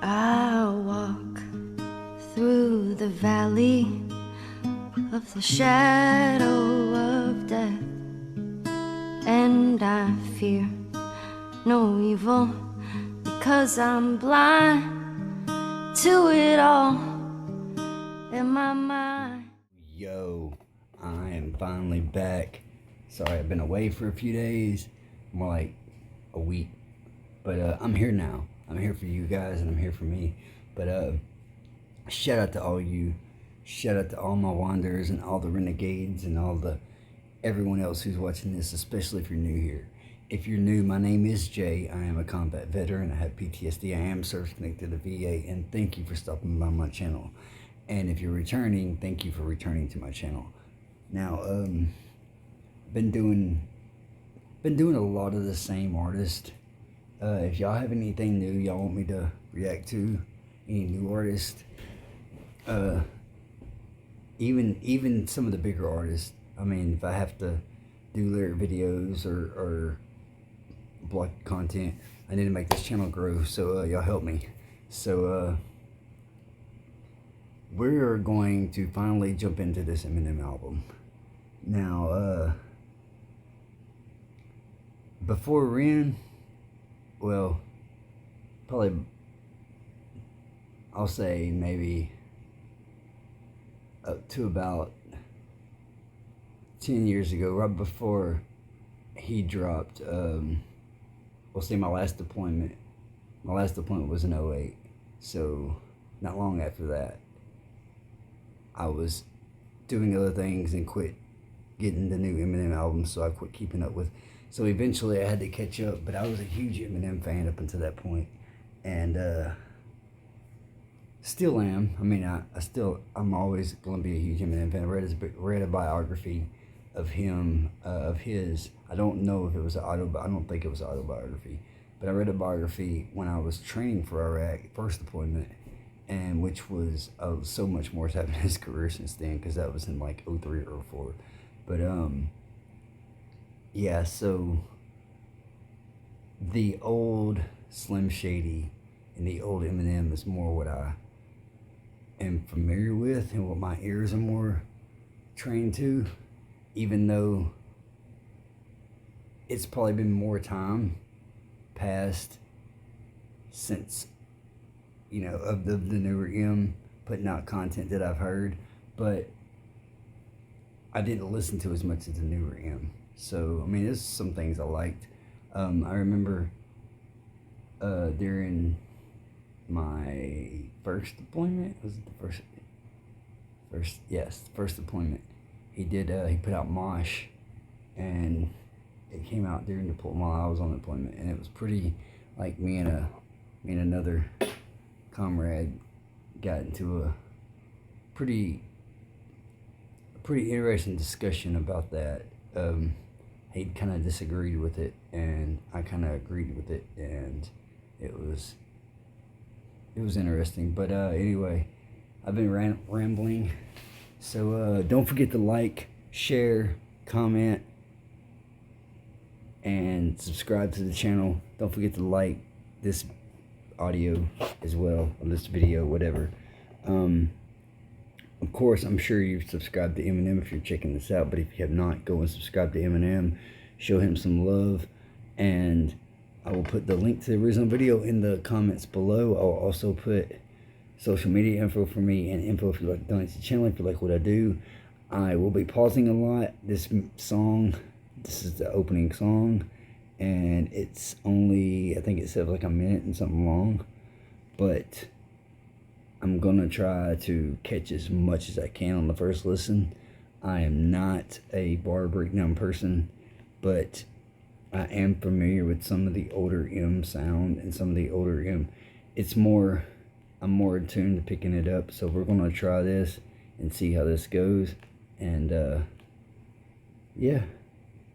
I'll walk through the valley of the shadow of death, and I fear no evil, because I'm blind to it all in my mind. Yo, I am finally back. Sorry, I've been away for a few days, more like a week, but I'm here now. I'm here for you guys, and I'm here for me. But shout out to all you. Shout out to all my wanderers and all the renegades and everyone else who's watching this, especially if you're new here. If you're new, my name is Jay. I am a combat veteran. I have PTSD. I am service connected to the VA, and thank you for stopping by my channel. And if you're returning, thank you for returning to my channel. Now, been doing a lot of the same artist. If y'all have anything new y'all want me to react to, any new artist, even some of the bigger artists. I mean, if I have to do lyric videos or block content, I need to make this channel grow. So y'all help me. So we're going to finally jump into this Eminem album. Now, before Ren, well, probably, I'll say maybe up to about 10 years ago, right before he dropped, we'll say my last deployment. My last deployment was in 08, so not long after that, I was doing other things and quit getting the new Eminem album, so I quit keeping up with. So eventually I had to catch up, but I was a huge Eminem fan up until that point, and still am. I mean, I'm always going to be a huge Eminem fan. I read a biography of him, of his. I don't know if it was I don't think it was an autobiography, but I read a biography when I was training for Iraq, first deployment, and which was so much more has happened in his career since then, because that was in like 03 or 04. But yeah, so the old Slim Shady and the old Eminem is more what I am familiar with and what my ears are more trained to, even though it's probably been more time passed since, you know, of the newer M putting out content that I've heard, but I didn't listen to as much as the newer M. So, I mean, there's some things I liked. I remember during my first deployment, was it the first deployment, he put out Mosh, and it came out during while I was on deployment, and it was pretty, like, me and another comrade got into a pretty interesting discussion about that. He kind of disagreed with it, and I kind of agreed with it, and it was interesting. But anyway, I've been rambling, so don't forget to like, share, comment, and subscribe to the channel. Don't forget to like this audio as well, or this video, whatever. Of course, I'm sure you've subscribed to Eminem if you're checking this out, but if you have not, go and subscribe to Eminem. Show him some love, and I will put the link to the original video in the comments below. I'll also put social media info for me and info if you'd like to donate to the channel, if you like what I do. I will be pausing a lot. This is the opening song, and it's only, I think it says like a minute and something long, but I'm gonna try to catch as much as I can on the first listen. I am not a bar breakdown person, but I am familiar with some of the older M sound and some of the older M. I'm more attuned to picking it up, so we're gonna try this and see how this goes. And yeah,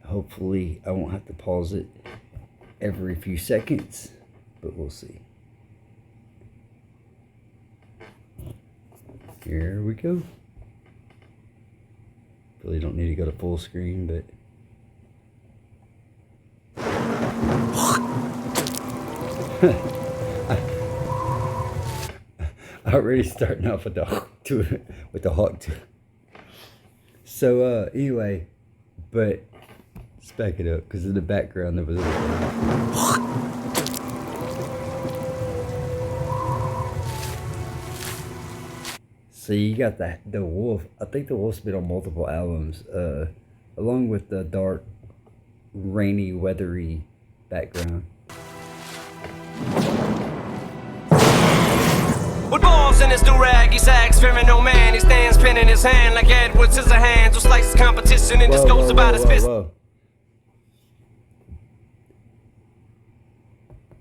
hopefully I won't have to pause it every few seconds, but we'll see. Here we go. Really don't need to go to full screen, but Already starting off with the hawk too. So anyway, but let's back it up because in the background there was So you got the wolf. I think the wolf's been on multiple albums, along with the dark, rainy, weathery background. With balls in his do-rag, he sags, fearing no man. He stands pinning his hand like Edward Scissorhands, who slices competition and just goes about his business.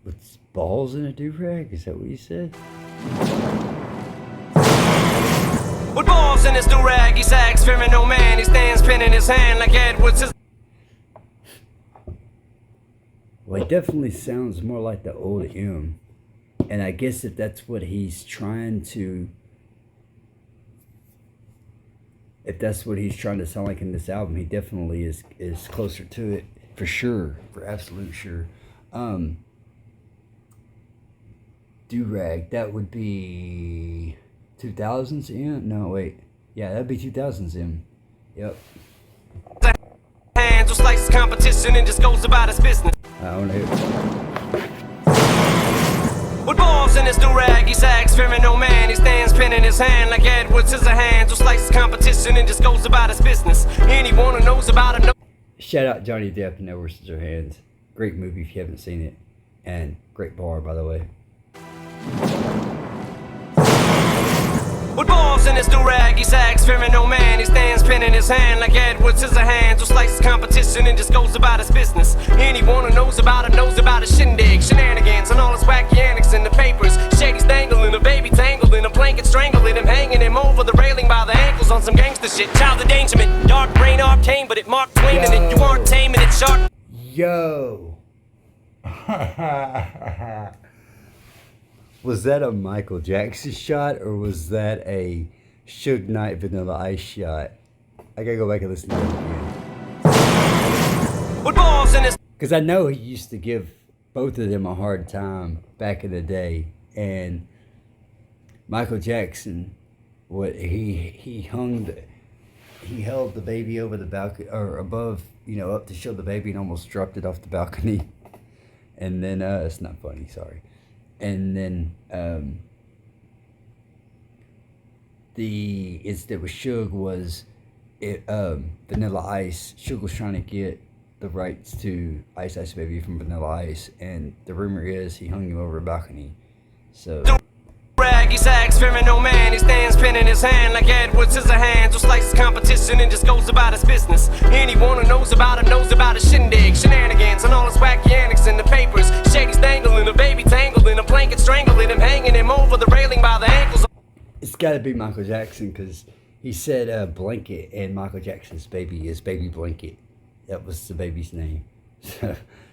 With balls in a do-rag? Is that what you said? With balls in his do-rag, he sags, fearing no man. He stands pinning his hand like Edward Scissorhands. Well, he definitely sounds more like the old M. And I guess if that's what he's trying to... If that's what he's trying to sound like in this album, he definitely is closer to it. For sure. For absolute sure. Do-rag, that would be... 2000s M? No, wait. Yeah, that'd be 2000s M. Yep. Hands who slices competition and just goes about his business. I don't know. With balls in his do-rag, he sags, fearing no man. He stands pinning his hand like Edward Scissorhands, who slices competition and just goes about his business. Anyone who knows about him. Shout out Johnny Depp and Edward Scissorhands. Great movie if you haven't seen it. And great bar, by the way. With balls in his do-rag, he sags, fearing no man. He stands pinning his hand like Edward Scissorhands, who slices competition and just goes about his business. Anyone who knows about him knows about his shindig, shenanigans, and all his wacky antics in the papers. Shady's dangling, a baby tangled in a blanket, strangling him, hanging him over the railing by the ankles on some gangster shit. Child endangerment, dark brain arcane, but it Mark Twain and it you aren't taming it sharp. Yo. Was that a Michael Jackson shot or was that a Suge Knight Vanilla Ice shot? I gotta go back and listen to that again. With balls in his... Because I know he used to give both of them a hard time back in the day. And Michael Jackson, he held the baby over the balcony, or above, up to show the baby and almost dropped it off the balcony. And then, it's not funny, sorry. And then the incident with Suge was Vanilla Ice. Suge was trying to get the rights to Ice Ice Baby from Vanilla Ice, and the rumor is he hung him over a balcony. So He sags, fearing no man. He stands pinning his hand like Edward Scissorhands, who slices competition and just goes about his business. Anyone who knows about him knows about his shindig, shenanigans, and all his wacky antics in the papers. Shady's dangling, a baby tangled in a blanket, strangling him, hanging him over the railing by the ankles. It's got to be Michael Jackson because he said blanket, and Michael Jackson's baby is Baby Blanket. That was the baby's name.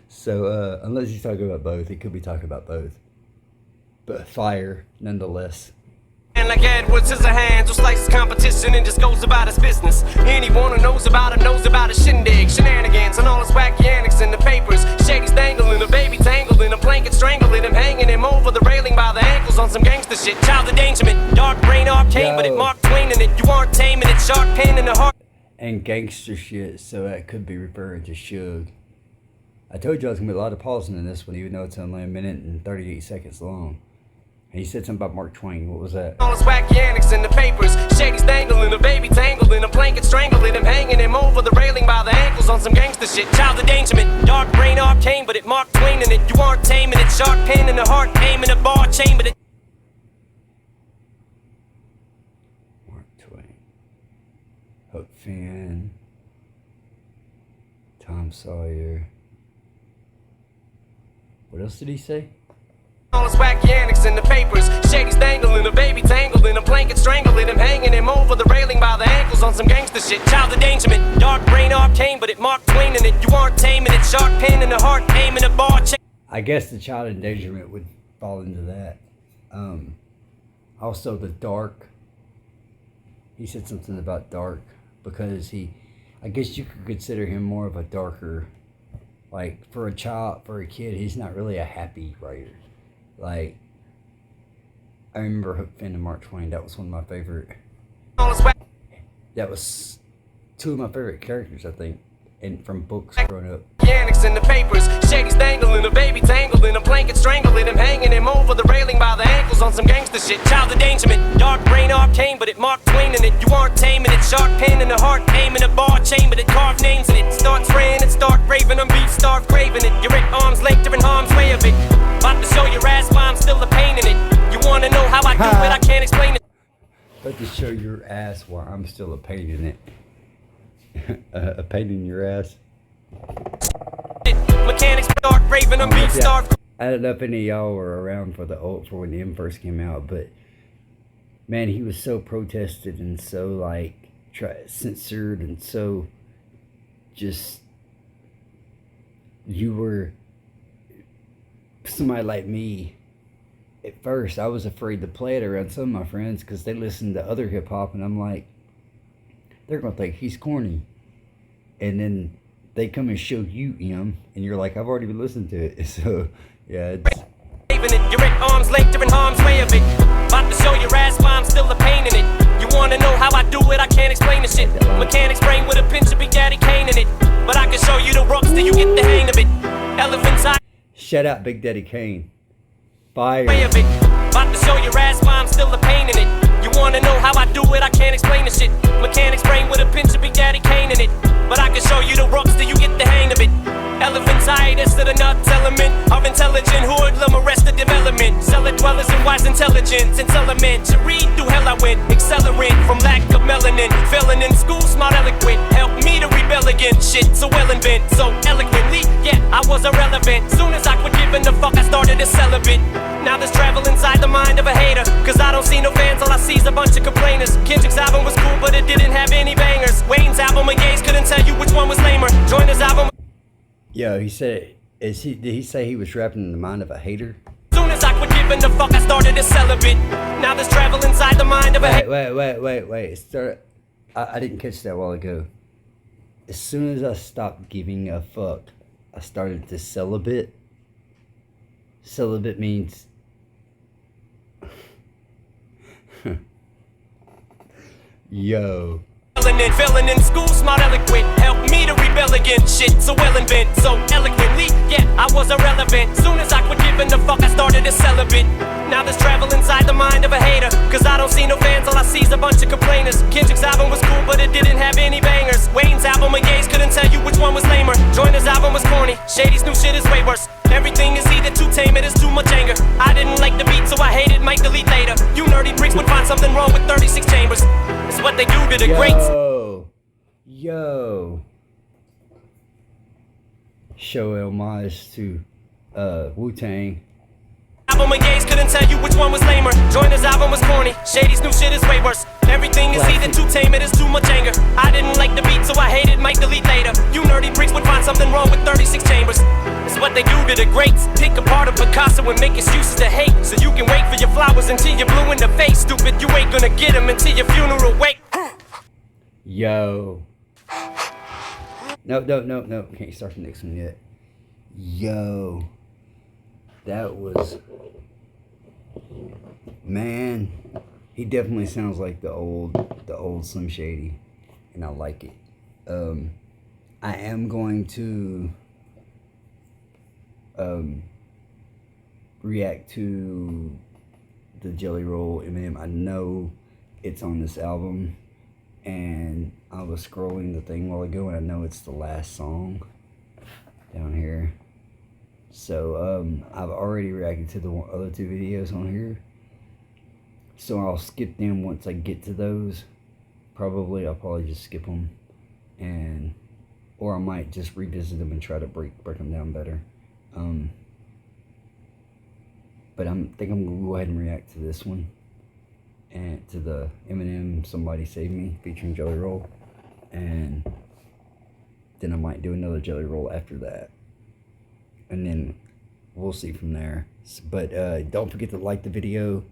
So unless he's talking about both, he could be talking about both. But fire, nonetheless. And like Edward Scissorhands, who slices competition and just goes about his business. Anyone who knows about him knows about his shindig, shenanigans, and all his wacky antics in the papers. Shady's dangling, a baby tangled in a blanket, strangling him, hanging him over the railing by the ankles on some gangster shit. Child endangerment, dark brain arcane, but it Mark Twain and it you aren't taming it, sharp pain in the heart. And gangster shit, so that could be referring to Suge. I told you I was going to be a lot of pausing in this one, even though it's only 1 minute and 38 seconds long. And he said something about Mark Twain. What was that? All his wacky antics in the papers. Shady's dangling, a baby tangled in a blanket, strangling him, hanging him over the railing by the ankles on some gangster shit. Child endangerment, dark brain arcane, but it Mark Twain and it you aren't taming it. Sharp pain in the heart, aiming a bar chain, but it. Mark Twain. Huck Finn. Tom Sawyer. What else did he say? All his wacky antics in the papers. Shady's dangling, a baby tangled in a blanket, strangling him, hanging him over the railing by the ankles on some gangster shit. Child endangerment, dark brain arcane, but it Mark Twain and it you aren't taming it. Sharp pain in the heart, aiming a bar chain. I guess the child endangerment would fall into that. Also the dark. He said something about dark because I guess you could consider him more of a darker, like for a kid, he's not really a happy writer. Like, I remember Hook Finn and Mark Twain. That was one of my favorite. That was two of my favorite characters, I think, and from books growing up. Mechanics in the papers, Shady's dangling, a baby tangling, a blanket strangling him, hanging him over the railing by the ankles on some gangster shit. Child endangerment, dark brain arcane, but it Mark Twain in it. You aren't taming it, sharp pain in the heart, aiming a bar chamber that carved names in it. Start spraying it, start raving, I'm beef starved craving it. You're at arm's length, you're in harm's way of it. About to show your ass why I'm still a pain in it. You wanna know how I do it, I can't explain it. About to show your ass why I'm still a pain in it. A pain in your ass. Mechanics start raving, I'm beef starved. I don't know if any of y'all were around for when the M first came out, but man, he was so protested and so like censored and so just, you were somebody like me. At first, I was afraid to play it around some of my friends because they listened to other hip hop, and I'm like, they're gonna think he's corny. And then they come and show you him, and you're like, I've already been listening to it. So yeah, it's. You're at arm's length, you're in harm's way of it. About to show your ass why I'm still a pain in it. You wanna know how I do it, I can't explain the shit. Mechanics brain with a pinch of Big Daddy Kane in it. But I can show you the ropes till you get the hang of it. Elephant's eye. Shout out Big Daddy Kane. Fire. Way of it. About to show your ass why I'm still a pain in it. You wanna know how I do it, I can't explain the shit. Mechanics brain with a pinch of Big Daddy Kane in it. But I can show you the ropes till you get the hang of it. Elephant's eye, that's to the nuts element of intelligent hoodlum, arrested development. Cellar dwellers and wise intelligence. It's element to read through hell I went. Accelerant from lack of melanin. Failing in school, smart eloquent. Help me to rebel against shit so well invent. So eloquently, yeah, I was irrelevant. Soon as I quit giving the fuck, I started a celibate. Now there's travel inside the mind of a hater. Cause I don't see no fans, all I see is a bunch of complainers. Kendrick's album was cool, but it didn't have any bangers. Wayne's album and Ye's couldn't tell you which one was lamer. Joyner's album. Yo, he said, did he say he was rapping in the mind of a hater? Soon as I quit giving the fuck, I started a celibate. Now there's travel inside the mind of a hater. Wait. I didn't catch that a while ago. As soon as I stopped giving a fuck, I started to celibate. Celibate means yo. Failing in school, smart eloquent. Help me to rebel against shit so well invent. So eloquently, yeah, I was irrelevant. Soon as I quit giving the fuck, I started a celibate. Now there's travel inside the mind of a hater. Cause I don't see no fans, all I see is a bunch of complainers. Kendrick's album was cool, but it didn't have any bangers. Wayne's album and Ye's couldn't tell you which one was lamer. Joyner's album was corny. Shady's new shit is way worse. Everything is either too tame, it is too much anger. I didn't like the beat, so I hated, might delete later. You nerdy bricks would find something wrong with 36 chambers. It's what they do to the greats. Yo. Show homage to Wu-Tang. Album of Ye's couldn't tell you which one was lamer. Joyner's album was corny. Shady's new shit is way worse. Everything is either too tame, it is too much anger. I didn't like the beat, so I hated, might delete later. You nerdy bricks would find something wrong with 36 chambers. It's what they do to the greats. Pick apart a Picasso and make excuses to hate. So you can wait for your flowers until you're blue in the face. Stupid, you ain't gonna get them until your funeral wake. Yo. No. Can't start the next one yet. Yo. That was... Man. He definitely sounds like the old Slim Shady. And I like it. I am going to... react to the Jelly Roll Eminem. I know it's on this album, and I was scrolling the thing a while ago, and I know it's the last song down here. So I've already reacted to the other two videos on here, so I'll skip them once I get to those. I'll probably just skip them, or I might just revisit them and try to break them down better. But I think I'm gonna go ahead and react to this one, and to the Eminem "Somebody Save Me" featuring Jelly Roll, and then I might do another Jelly Roll after that, and then we'll see from there. But don't forget to like the video.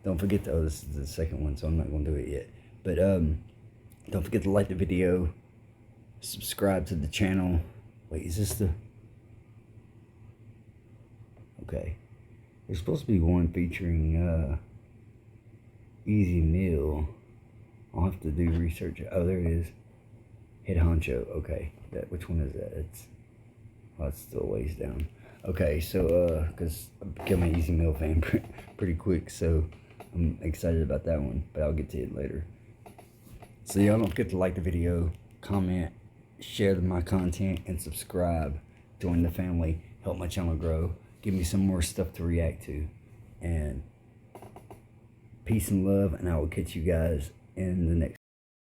Don't forget to, this is the second one, so I'm not gonna do it yet. But don't forget to like the video, subscribe to the channel. Wait, is this the... Okay. There's supposed to be one featuring Easy Meal. I'll have to do research. Oh, there it is. Head Honcho. Okay. Which one is that? It's still a ways down. Okay, so, because I became an Easy Meal fan pretty quick, so I'm excited about that one, but I'll get to it later. So y'all don't forget to like the video, comment, share my content, and subscribe. Join the family, help my channel grow, give me some more stuff to react to. And peace and love, and I will catch you guys in the next